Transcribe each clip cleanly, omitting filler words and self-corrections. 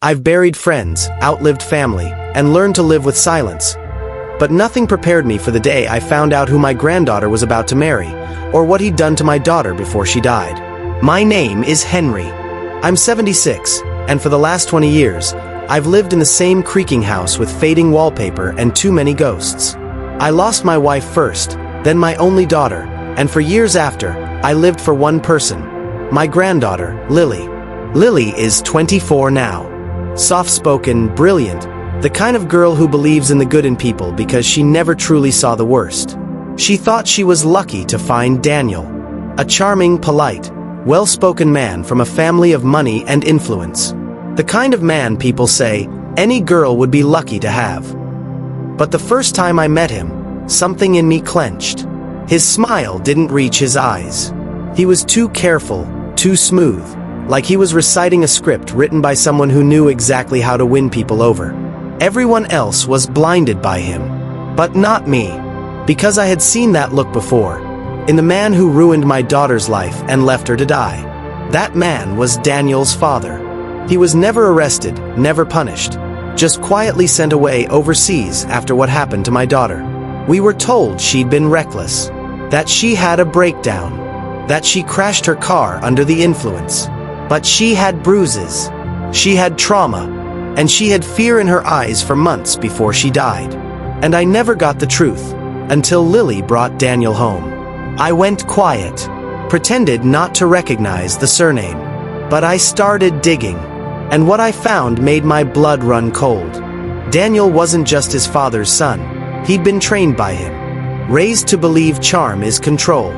I've buried friends, outlived family, and learned to live with silence. But nothing prepared me for the day I found out who my granddaughter was about to marry, or what he'd done to my daughter before she died. My name is Henry. I'm 76, and for the last 20 years, I've lived in the same creaking house with fading wallpaper and too many ghosts. I lost my wife first, then my only daughter, and for years after, I lived for one person, my granddaughter, Lily. Lily is 24 now. Soft-spoken, brilliant, the kind of girl who believes in the good in people because she never truly saw the worst. She thought she was lucky to find Daniel, a charming, polite, well-spoken man from a family of money and influence. The kind of man people say any girl would be lucky to have. But the first time I met him, something in me clenched. His smile didn't reach his eyes. He was too careful, too smooth, like he was reciting a script written by someone who knew exactly how to win people over. Everyone else was blinded by him. But not me. Because I had seen that look before, in the man who ruined my daughter's life and left her to die. That man was Daniel's father. He was never arrested, never punished, just quietly sent away overseas after what happened to my daughter. We were told she'd been reckless, that she had a breakdown, that she crashed her car under the influence. But she had bruises, she had trauma, and she had fear in her eyes for months before she died. And I never got the truth, until Lily brought Daniel home. I went quiet, pretended not to recognize the surname. But I started digging, and what I found made my blood run cold. Daniel wasn't just his father's son, he'd been trained by him. Raised to believe charm is control,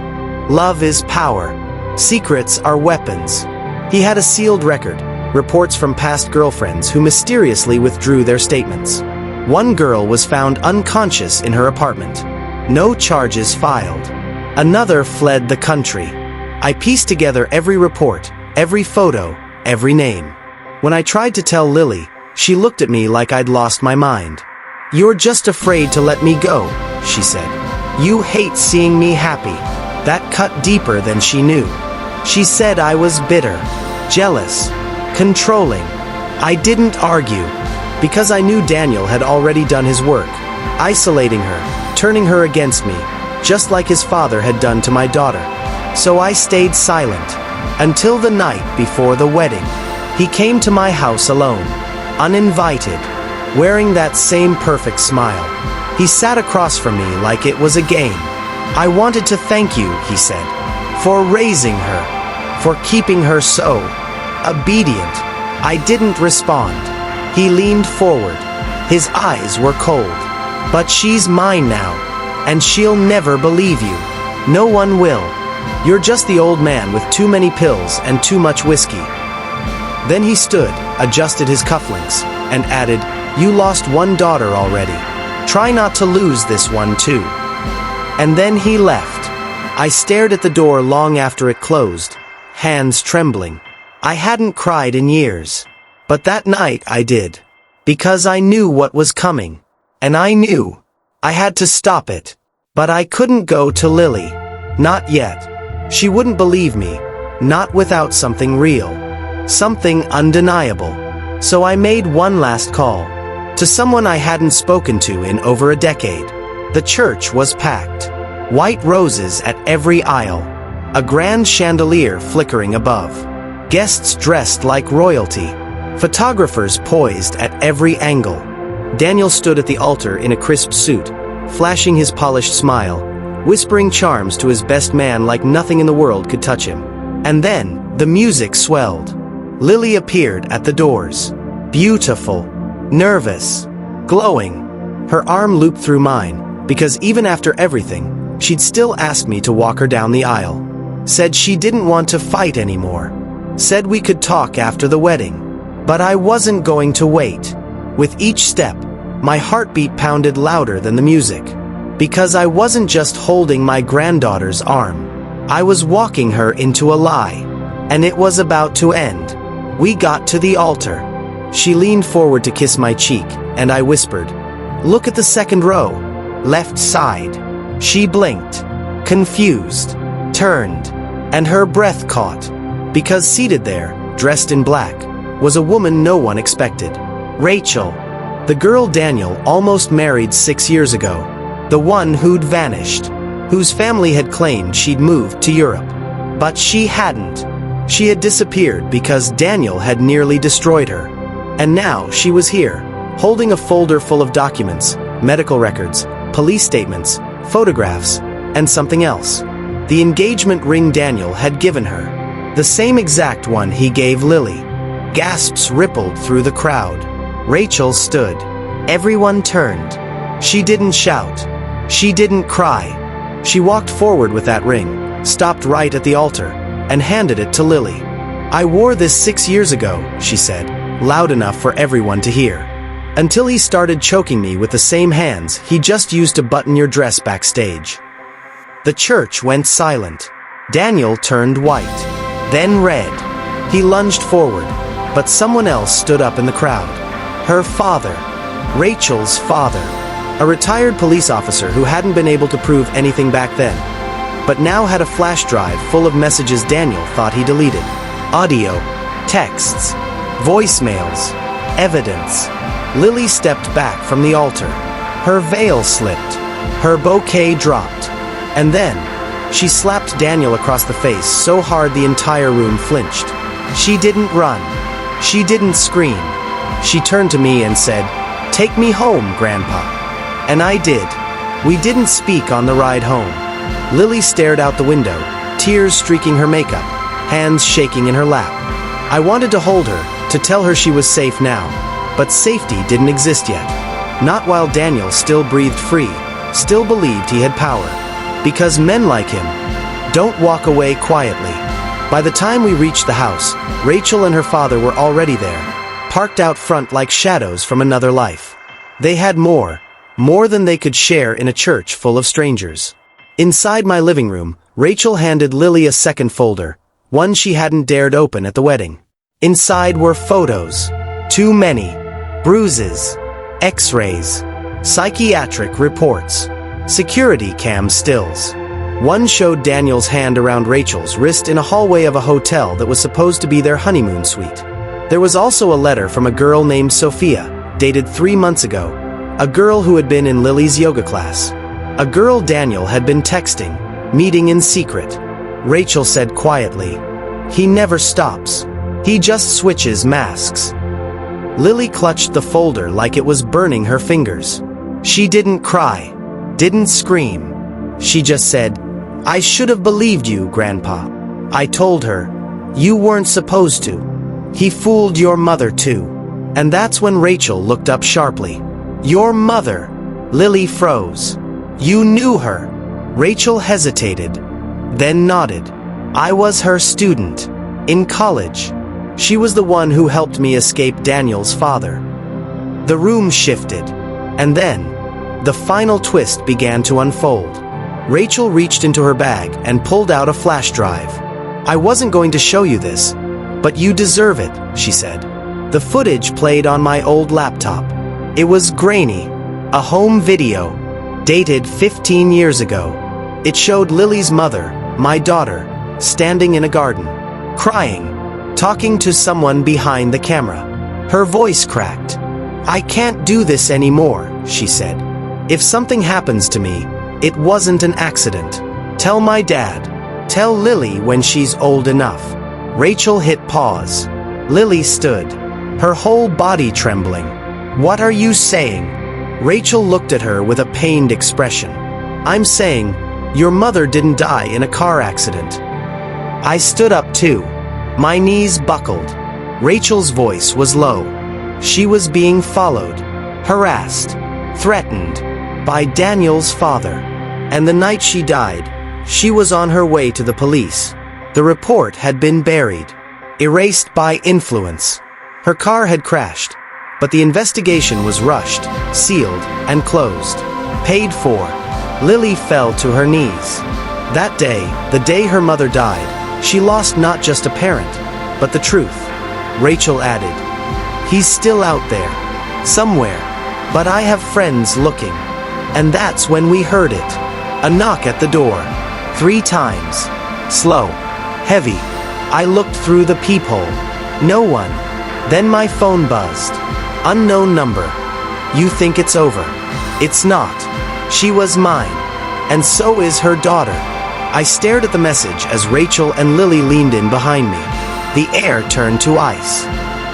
love is power, secrets are weapons. He had a sealed record, reports from past girlfriends who mysteriously withdrew their statements. One girl was found unconscious in her apartment. No charges filed. Another fled the country. I pieced together every report, every photo, every name. When I tried to tell Lily, she looked at me like I'd lost my mind. "You're just afraid to let me go," she said. "You hate seeing me happy." That cut deeper than she knew. She said I was bitter, jealous, controlling. I didn't argue, because I knew Daniel had already done his work, isolating her, turning her against me, just like his father had done to my daughter. So I stayed silent, until the night before the wedding. He came to my house alone, uninvited, wearing that same perfect smile. He sat across from me like it was a game. "I wanted to thank you," he said, "for raising her, for keeping her so obedient." I didn't respond. He leaned forward. His eyes were cold. "But she's mine now, and she'll never believe you. No one will. You're just the old man with too many pills and too much whiskey." Then he stood, adjusted his cufflinks, and added, "You lost one daughter already. Try not to lose this one too." And then he left. I stared at the door long after it closed, hands trembling. I hadn't cried in years. But that night I did. Because I knew what was coming. And I knew I had to stop it. But I couldn't go to Lily. Not yet. She wouldn't believe me. Not without something real. Something undeniable. So I made one last call. To someone I hadn't spoken to in over a decade. The church was packed. White roses at every aisle. A grand chandelier flickering above. Guests dressed like royalty. Photographers poised at every angle. Daniel stood at the altar in a crisp suit, flashing his polished smile, whispering charms to his best man like nothing in the world could touch him. And then, the music swelled. Lily appeared at the doors. Beautiful, nervous, glowing. Her arm looped through mine, because even after everything, she'd still ask me to walk her down the aisle. Said she didn't want to fight anymore. Said we could talk after the wedding. But I wasn't going to wait. With each step, my heartbeat pounded louder than the music. Because I wasn't just holding my granddaughter's arm. I was walking her into a lie. And it was about to end. We got to the altar. She leaned forward to kiss my cheek, and I whispered, "Look at the second row. Left side." She blinked, confused, turned, and her breath caught. Because seated there, dressed in black, was a woman no one expected. Rachel. The girl Daniel almost married 6 years ago. The one who'd vanished. Whose family had claimed she'd moved to Europe. But she hadn't. She had disappeared because Daniel had nearly destroyed her. And now she was here, holding a folder full of documents, medical records, police statements, photographs, and something else. The engagement ring Daniel had given her. The same exact one he gave Lily. Gasps rippled through the crowd. Rachel stood. Everyone turned. She didn't shout. She didn't cry. She walked forward with that ring, stopped right at the altar, and handed it to Lily. "I wore this 6 years ago," she said, loud enough for everyone to hear. "Until he started choking me with the same hands he just used to button your dress backstage." The church went silent. Daniel turned white, then red. He lunged forward, but someone else stood up in the crowd. Her father. Rachel's father. A retired police officer who hadn't been able to prove anything back then, but now had a flash drive full of messages Daniel thought he deleted. Audio, texts, voicemails, evidence. Lily stepped back from the altar. Her veil slipped. Her bouquet dropped. And then, she slapped Daniel across the face so hard the entire room flinched. She didn't run. She didn't scream. She turned to me and said, "Take me home, Grandpa." And I did. We didn't speak on the ride home. Lily stared out the window, tears streaking her makeup, hands shaking in her lap. I wanted to hold her, to tell her she was safe now, but safety didn't exist yet. Not while Daniel still breathed free, still believed he had power. Because men like him don't walk away quietly. By the time we reached the house, Rachel and her father were already there, parked out front like shadows from another life. They had more than they could share in a church full of strangers. Inside my living room, Rachel handed Lily a second folder, one she hadn't dared open at the wedding. Inside were photos. Too many. Bruises. X-rays. Psychiatric reports. Security cam stills. One showed Daniel's hand around Rachel's wrist in a hallway of a hotel that was supposed to be their honeymoon suite. There was also a letter from a girl named Sophia, dated 3 months ago. A girl who had been in Lily's yoga class. A girl Daniel had been texting, meeting in secret. Rachel said quietly, "He never stops. He just switches masks." Lily clutched the folder like it was burning her fingers. She didn't cry, didn't scream. She just said, "I should have believed you, Grandpa." I told her, "You weren't supposed to. He fooled your mother too." And that's when Rachel looked up sharply. "Your mother?" Lily froze. "You knew her?" Rachel hesitated, then nodded. "I was her student. In college. She was the one who helped me escape Daniel's father." The room shifted. And then, the final twist began to unfold. Rachel reached into her bag and pulled out a flash drive. "I wasn't going to show you this, but you deserve it," she said. The footage played on my old laptop. It was grainy. A home video. Dated 15 years ago. It showed Lily's mother, my daughter, standing in a garden. Crying. Talking to someone behind the camera. Her voice cracked. "I can't do this anymore," she said. "If something happens to me, it wasn't an accident. Tell my dad. Tell Lily when she's old enough." Rachel hit pause. Lily stood. Her whole body trembling. "What are you saying?" Rachel looked at her with a pained expression. "I'm saying, your mother didn't die in a car accident." I stood up too. My knees buckled. Rachel's voice was low. She was being followed, harassed, threatened by Daniel's father. And the night she died, she was on her way to the police. The report had been buried, erased by influence. Her car had crashed, but the investigation was rushed, sealed, and closed. Paid for. Lily fell to her knees. That day, the day her mother died, she lost not just a parent, but the truth. Rachel added, "He's still out there, somewhere, but I have friends looking." And that's when we heard it. A knock at the door. 3 times. Slow. Heavy. I looked through the peephole. No one. Then my phone buzzed. Unknown number. You think it's over. It's not. She was mine. And so is her daughter. I stared at the message as Rachel and Lily leaned in behind me. The air turned to ice.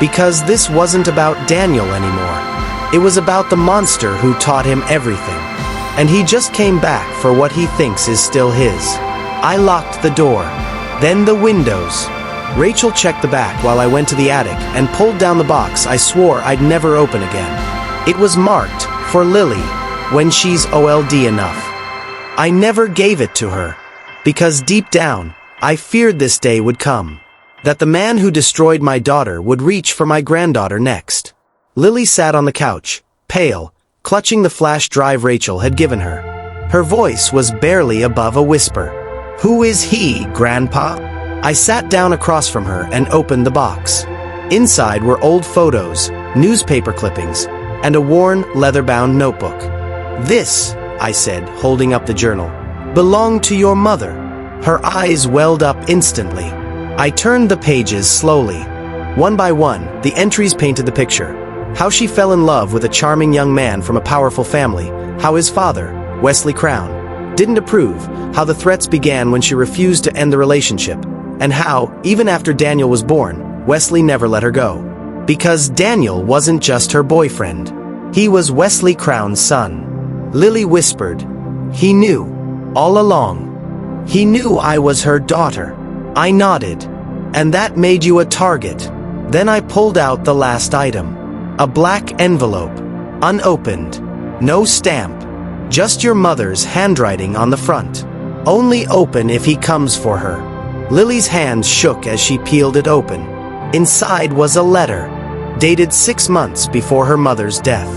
Because this wasn't about Daniel anymore. It was about the monster who taught him everything. And he just came back for what he thinks is still his. I locked the door. Then the windows. Rachel checked the back while I went to the attic and pulled down the box I swore I'd never open again. It was marked, for Lily, when she's old enough. I never gave it to her. Because deep down, I feared this day would come. That the man who destroyed my daughter would reach for my granddaughter next. Lily sat on the couch, pale, clutching the flash drive Rachel had given her. Her voice was barely above a whisper. "Who is he, Grandpa?" I sat down across from her and opened the box. Inside were old photos, newspaper clippings, and a worn, leather-bound notebook. "This," I said, holding up the journal, "belonged to your mother." Her eyes welled up instantly. I turned the pages slowly. One by one, the entries painted the picture. How she fell in love with a charming young man from a powerful family, how his father, Wesley Crown, didn't approve, how the threats began when she refused to end the relationship, and how, even after Daniel was born, Wesley never let her go. Because Daniel wasn't just her boyfriend. He was Wesley Crown's son. Lily whispered, "He knew, all along. He knew I was her daughter." I nodded. "And that made you a target." Then I pulled out the last item. A black envelope. Unopened. No stamp. Just your mother's handwriting on the front. "Only open if he comes for her." Lily's hands shook as she peeled it open. Inside was a letter, dated 6 months before her mother's death.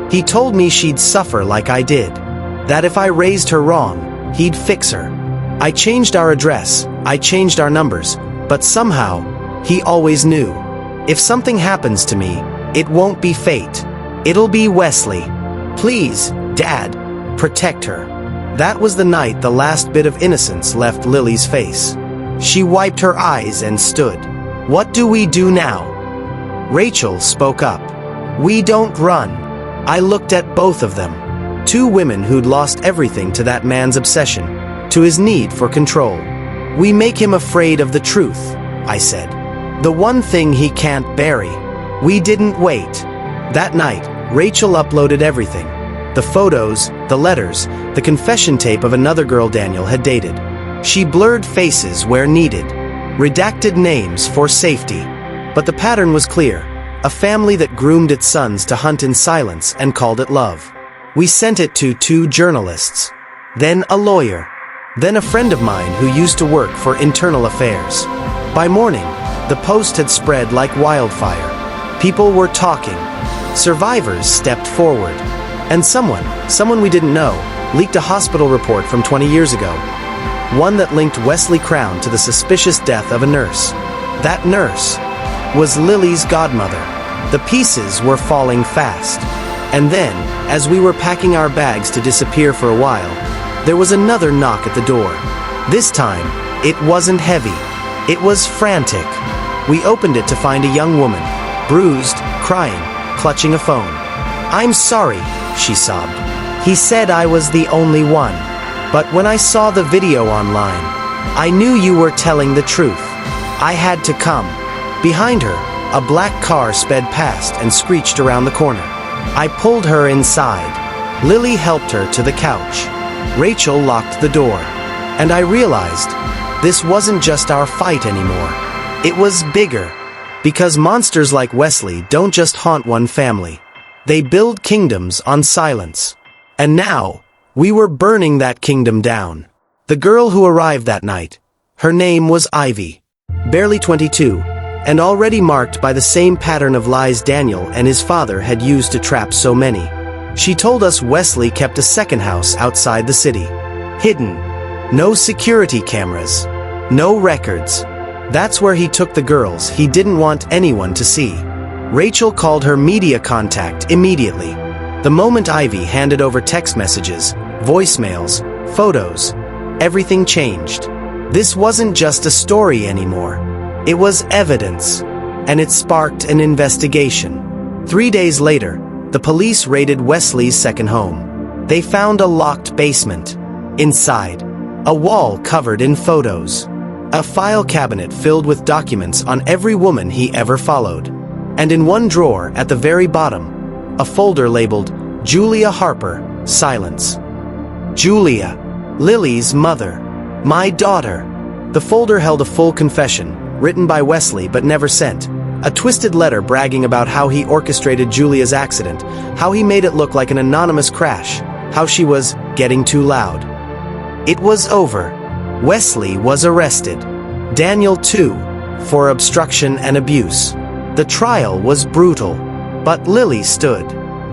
He told me she'd suffer like I did. That if I raised her wrong, he'd fix her. I changed our address, I changed our numbers, but somehow, he always knew. If something happens to me, it won't be fate. It'll be Wesley. Please, Dad, protect her. That was the night the last bit of innocence left Lily's face. She wiped her eyes and stood. "What do we do now?" Rachel spoke up. "We don't run." I looked at both of them. Two women who'd lost everything to that man's obsession, to his need for control. "We make him afraid of the truth," I said. "The one thing he can't bury." We didn't wait. That night, Rachel uploaded everything. The photos, the letters, the confession tape of another girl Daniel had dated. She blurred faces where needed. Redacted names for safety. But the pattern was clear. A family that groomed its sons to hunt in silence and called it love. We sent it to 2 journalists. Then a lawyer. Then a friend of mine who used to work for internal affairs. By morning, the post had spread like wildfire. People were talking. Survivors stepped forward. And someone we didn't know, leaked a hospital report from 20 years ago. One that linked Wesley Crown to the suspicious death of a nurse. That nurse was Lily's godmother. The pieces were falling fast. And then, as we were packing our bags to disappear for a while, there was another knock at the door. This time, it wasn't heavy. It was frantic. We opened it to find a young woman, bruised, crying, clutching a phone. "I'm sorry," she sobbed. "He said I was the only one. But when I saw the video online, I knew you were telling the truth. I had to come." Behind her, a black car sped past and screeched around the corner. I pulled her inside. Lily helped her to the couch. Rachel locked the door. And I realized, this wasn't just our fight anymore. It was bigger. Because monsters like Wesley don't just haunt one family. They build kingdoms on silence. And now, we were burning that kingdom down. The girl who arrived that night, her name was Ivy. Barely 22, and already marked by the same pattern of lies Daniel and his father had used to trap so many. She told us Wesley kept a second house outside the city. Hidden. No security cameras. No records. That's where he took the girls he didn't want anyone to see. Rachel called her media contact immediately. The moment Ivy handed over text messages, voicemails, photos, everything changed. This wasn't just a story anymore. It was evidence. and it sparked an investigation. 3 days later, the police raided Wesley's second home. They found a locked basement. Inside, a wall covered in photos. A file cabinet filled with documents on every woman he ever followed. And in one drawer at the very bottom, a folder labeled Julia Harper, Silence. Julia, Lily's mother. My daughter. The folder held a full confession, written by Wesley but never sent. A twisted letter bragging about how he orchestrated Julia's accident, how he made it look like an anonymous crash, how she was getting too loud. It was over. Wesley was arrested. Daniel too, for obstruction and abuse. The trial was brutal, but Lily stood.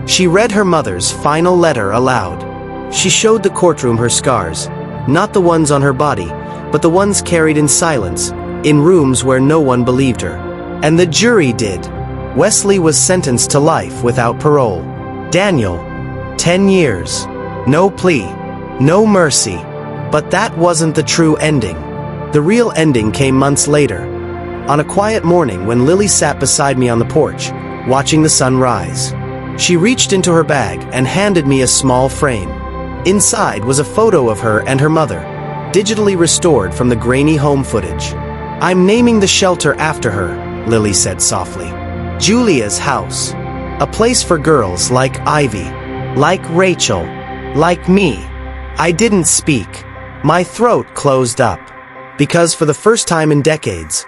She read her mother's final letter aloud. She showed the courtroom her scars, not the ones on her body, but the ones carried in silence, in rooms where no one believed her. And the jury did. Wesley was sentenced to life without parole. Daniel, 10 years. No plea, no mercy. But that wasn't the true ending. The real ending came months later. On a quiet morning when Lily sat beside me on the porch, watching the sun rise. She reached into her bag and handed me a small frame. Inside was a photo of her and her mother, digitally restored from the grainy home footage. I'm naming the shelter after her, Lily said softly. Julia's house. A place for girls like Ivy, like Rachel, like me. I didn't speak. My throat closed up. Because for the first time in decades,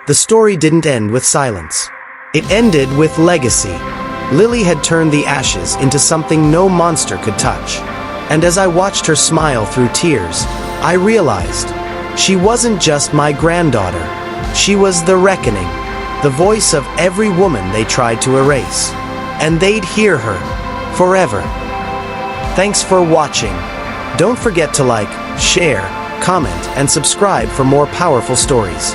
the story didn't end with silence. It ended with legacy. Lily had turned the ashes into something no monster could touch. And as I watched her smile through tears, I realized she wasn't just my granddaughter. She was the reckoning, the voice of every woman they tried to erase. And they'd hear her forever. Thanks for watching. Don't forget to like, share, comment, and subscribe for more powerful stories.